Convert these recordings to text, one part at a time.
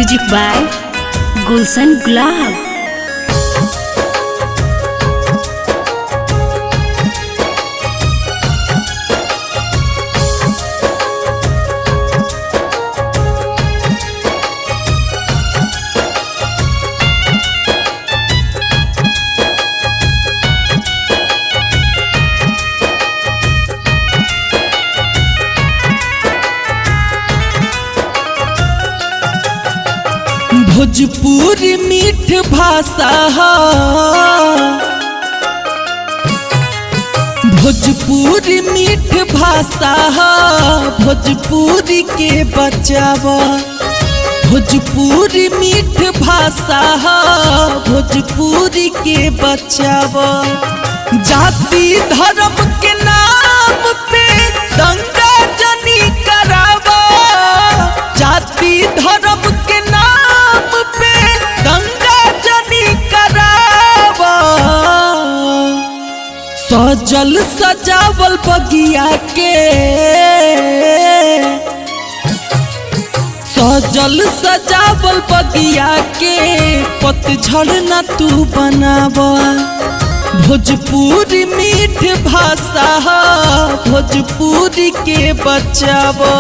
Music by गुलशन गुलाब। भोजपुरी मीठ भाषा भोजपुरी मीठ भाषा भोजपुरी के बचावा। भोजपुरी मीठ भाषा भोजपुरी के बचावा। जाति धर्म के नाम पे दंगा जनी करावा। जाति धर्म के नाम पे दंगा जनी करावा। सजल सजावल बगिया के सजल सजावल बगिया के पतझड़ न तू बनावा। भोजपुरी मीठ भाषा भोजपुरी के बचावा।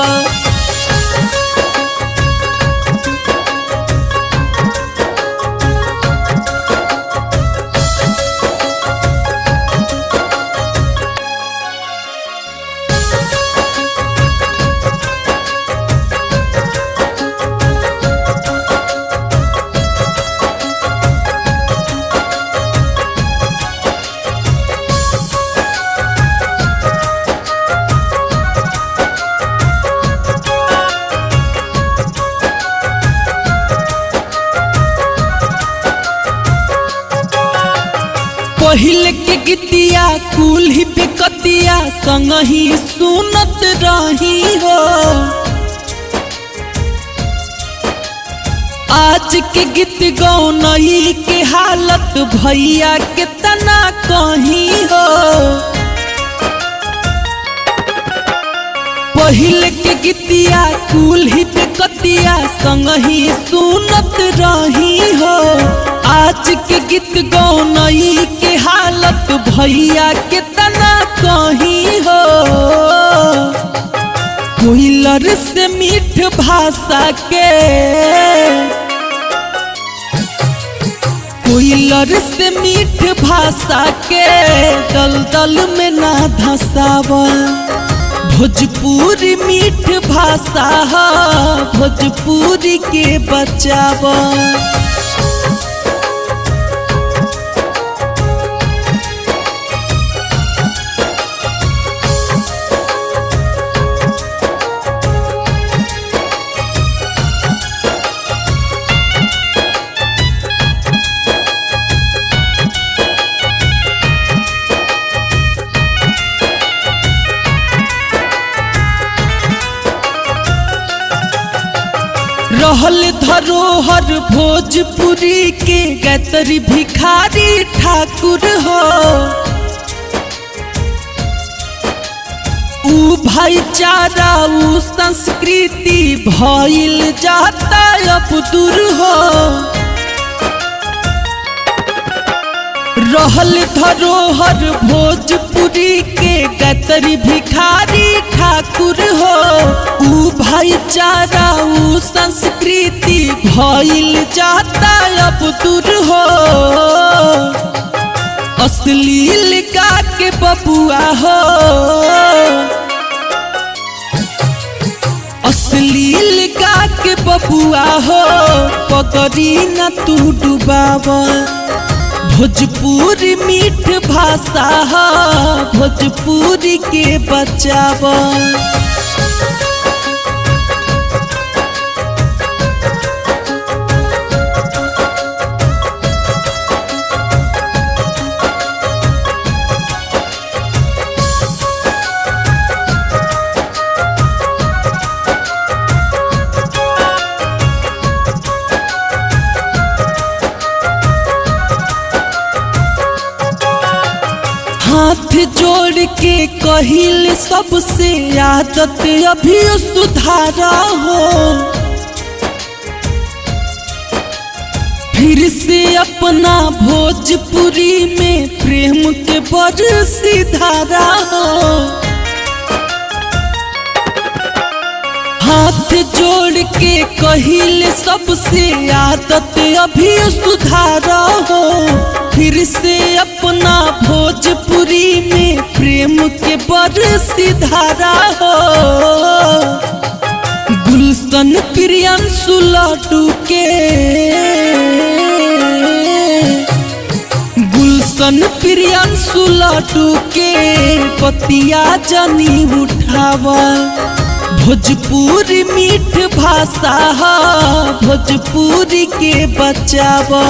पहिले के गीतिया कुल्ही पे कतिया संग ही सुनत रही हो। आज के गीत गौनई के हालत भैया के तना कहीं हो। पहिले के गीतिया कुल्ही पे कतिया संग ही सुनत रही हो। आज के गीत गौनई के हालत भैया के तना कहीं हो। कोयलर से मीठ भाषा के कोयलर से मीठ भाषा के दलदल में ना धसावा। भोजपुरी मीठ भाषा भोजपुरी के बचावा। रहल धरोहर भोजपुरी के गैतरी भिखारी ठाकुर हो। ऊ भाईचारा ऊ संस्कृति भइल जाता अब दूर हो। रहल धरोहर भोजपुरी के गैतरी भिखारी ठाकुर हो। ऊ भाईचारा ऊ संस्कृति भइल जाता अब दूर हो। अश्लील गा के बबुआ हो। अश्लील गा के बबुआ हो पगड़ी न तू डुबावा। भोजपुरी मीठ भाषा भोजपुरी के बचावा। हाथ जोड़ के कहिल सबसे आदत अभी सुधारा हो। फिर से अपना भोजपुरी में प्रेम के बरसी धारा हो। हाथ जोड़ के कहिल सबसे आदत अभी सुधारा हो। फिर से अपना भोजपुरी में प्रेम के बरसी धारा हो। गुलशन प्रियांशु लाडू के गुलशन प्रियांशु लाडू के पतिया जनी उठावा। भोजपुरी मीठ भाषा भोजपुरी के बचावा।